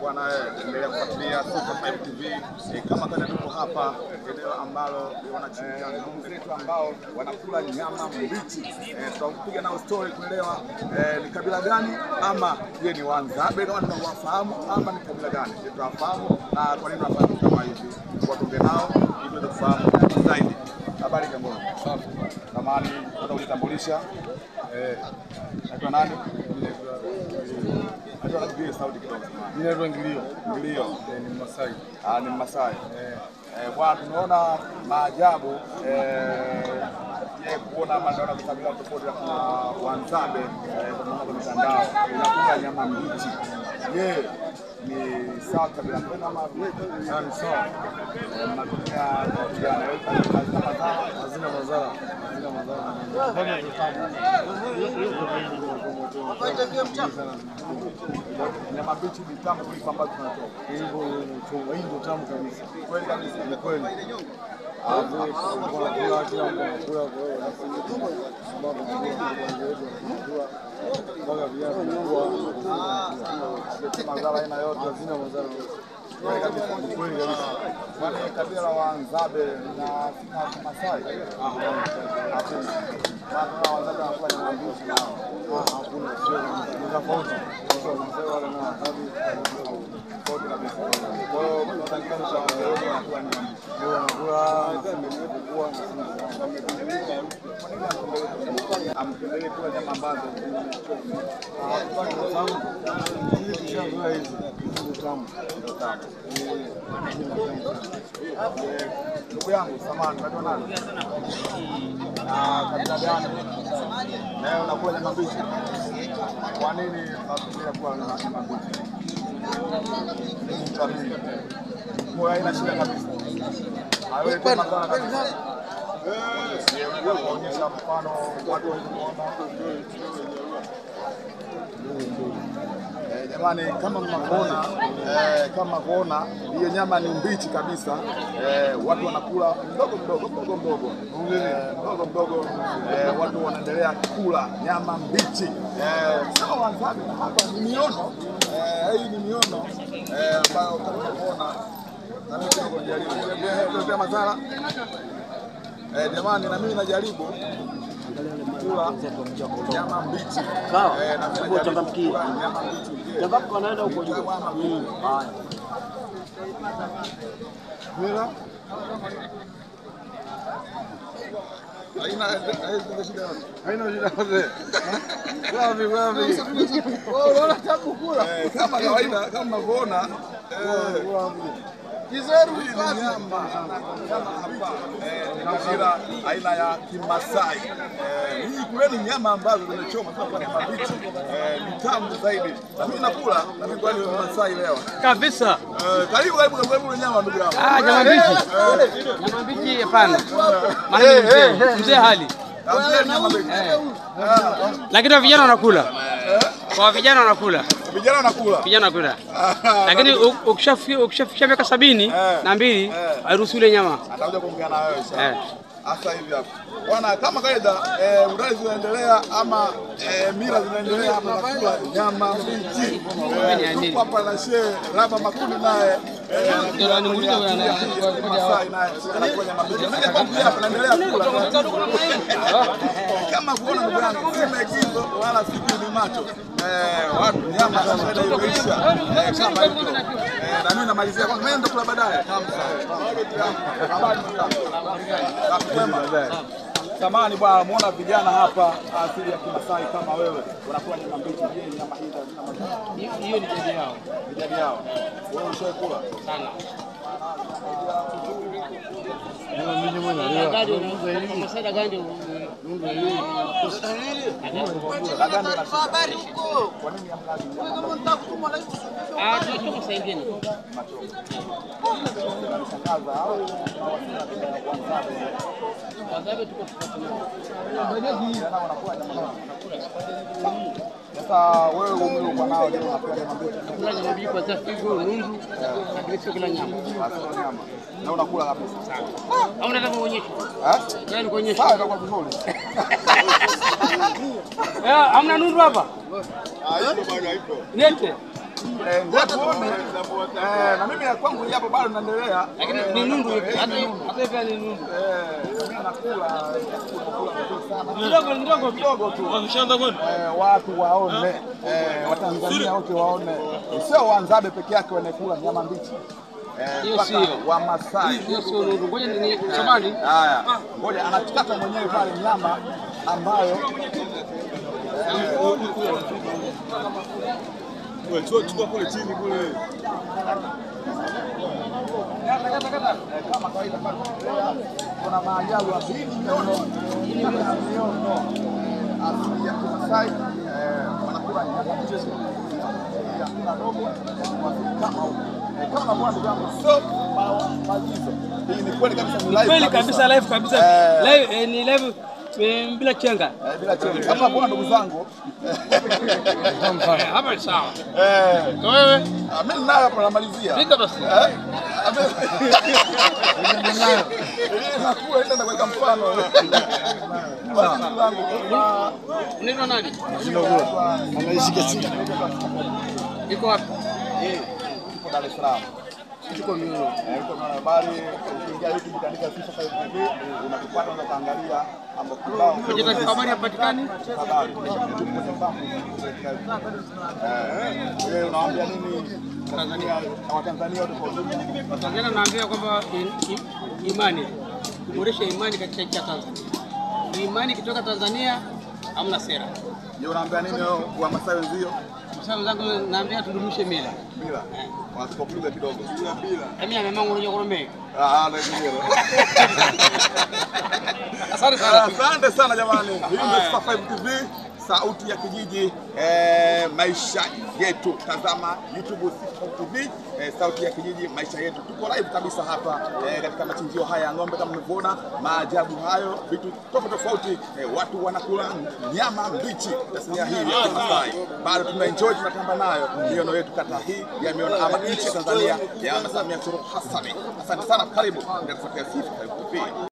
bwana, endelea kufuatilia Super 5 TV. Kama kana tuko hapa eneo ambalo wanachinja ndugu zetu ambao wanakula nyama mbichi. Tutakupiga nao story kuelewa ni kabila gani, ama je ni Wanzabe kama tunawafahamu, ama ni kabila gani tutawafahamu, na kwa nini wanafanya kama hivi. Tuwatunge nao ili tuweze kufahamu zaidi. Habari Kambona? Safi. Tamani utajitambulisha. Naitwa nani? Naitwa Ngilio Saudi kidogo. Naitwa Ngilio. Ngilio Ni Masai. Ni Masai. Bwana, tunaona maajabu kuona mandara ya kabila tofauti na Wanzabe kwa mitandao inakula nyama mbichi. Je, ni sawa kabila kwenu ama ni sawa? Mnatumia vijana hazina madhara. Nyama mbichi ni tamu kuliko ambazo tunatoka. Hii ndio tamu kabisa. Kweli kabisa. Ni kweli. Madhara aina yote hazina madhara. Kweli kabisa. Kweli kabisa. Wale kabila la Wanzabe na Masai. Hakuna. Maana Wanzabe wanakula nyama mbichi nao. Hakuna, sio tofauti. Sasa Masai wale na Wanzabe tofauti kabisa. Kwa hiyo tunataka kushauri wanakula nyama mbichi. Ampendelee kula nyama ambazo ndugu yangu samani, unaitwa nani? Kabila gani? Leo unakula nyama mbichi. Kwa nini unapendelea kula nyama mbichi? Kwa haina shida kabisa. Haiwezi madhara kabisa. Kuonyesha mfano watu wanaona. Jamani, kama mnaona hiyo nyama ni mbichi kabisa. Watu wanakula mdogo, watu wanaendelea kula nyama mbichi. Sawa Wanzabe hapa ni miono. Hii ni miono ambayo kama mnaona na mimi kidogo jaribu. Ndio madhara. Jamani, na mimi najaribu kula nyama mbichi. Sawa. Na changamkie. Nyama mbichi. Changamka anaenda huko juu. Haya. Mira. Haina shida mzee. Wapi. Unaona tabu kula. Kama kawaida kama mnavyoona kizeru nyama hapa kabila aina ya Kimasai. Hii kuleni nyama ambazo zimechoma kwa nyama mbichi ni tamu zaidi. Na mimi nakula na mimi kwa Kimasai leo. Kabisa. Karibu nyama ndugu yangu. Nyama mbichi. Nyama mbichi hapana. Maana mzee hali. Lakini vijana wanakula. Kwa vijana wanakula. Vijana wanakula. Lakini ukishafikia miaka 72 hairuhusu ile nyama. Atakuja kuongea na wewe sasa. Hasa hivi hapo. Bwana, kama kawaida udai zinaendelea ama mila zinaendelea hapa nakula nyama mbichi. Papa na shehe Raba Makundi naye ndio anamuuliza wewe Masai naye anakula nyama mbichi. Mimi hapa naendelea kula. Kama kuona ndugu yangu si maigizo wala si ni macho. Watu nyama sasa imeisha. Kama hivyo. Na mimi namalizia kwanza, mimi ndo kula baadaye. Samani bwana, muona vijana hapa asili ya Kimasai kama wewe wanakula nyama mbichi. Je, nyama hizi hazina madhara? Hiyo ni jadi yao. Jadi yao. Wewe ushakula Sana. Mimi mwenyewe leo. Masada gani habari huko. Kwa nini hamlaji? tunachoma saa ingine. Wanzabe tuko sasa wewe umri uko nao leo unapenda mambo kula nyama mbichi kwa figo, nundu, lakini sio kula nyama. Sio nyama. Na unakula kabisa. Au unataka kuonyesha? Yaani kuonyesha. Sawa, itakuwa vizuri. Hamna nundu hapa? Ipo bwana, ipo. Nete. na mimi ya kwangu hapo bado naendelea. Lakini ni nundu hata hivi ni nundu. Mimi nakula Kidogo tu. Wameshaanza kwenda? Watu waone, Watanzania wote waone, sio Wanzabe peke yake wanakula nyama mbichi. Hiyo sio Wamasai. Hiyo sio nundu. Ngoja ni samani. Haya, ngoja anachukata mwenyewe pale nyama ambayo Wewe chukua kule chini kule. kama kawaida kuna maajabu ya miono asili ya Kimasai, wanakula nyama mchezo ya dogo kama mwana ndugu yangu, sio maagizo. Hii ni kweli kabisa, ni live Kweli kabisa, live kabisa. Live ni live bila chenga. bila chenga. Kama mwana ndugu zangu Hapa ni sawa. Kwa wewe mimi nayo hapa namalizia. Fika basi. Nakula enda kuweka mfano. Unaitwa nani? Anaishika chini. Iko wapi? Iko Dar es Salaam. Tuko Miolo. Iko na habari, ukiingia YouTube kaandika Sifa TV unatupata, unaangalia mambo kibao. Kwenye habari hapatikani? Habari. Wewe unawaambia nini Tanzania na Watanzania wote kwa ujumla? Tanzania naambia kwamba imani, kuboresha imani katika nchi ya Tanzania. Imani kutoka Tanzania hamna sera. Je, unaambia nini Wamasai wenzio? Msamo zangu naambia tudumishe mila. Mila. Wasipokuja kidogo. Bila. Mimi na mama unajua kurome. Ndio. Asante sana. Asante sana jamani. Hii ni Sifa TV, sauti ya kijiji, maisha yetu. Tazama YouTube Sifa TV, sauti ya kijiji, maisha yetu. Tuko live kabisa hapa katika machinjio haya ya ng'ombe kama mnavyoona, maajabu hayo, vitu tofauti, watu wanakula nyama mbichi. Tasnia hii ya Kimasai bado tuna enjoy, tunatamba nayo miono yetu kata hii ya miono ama nchi ya Tanzania ya Samia Suluhu Hassan. Asante sana, karibu ndio kufuatia Sifa TV.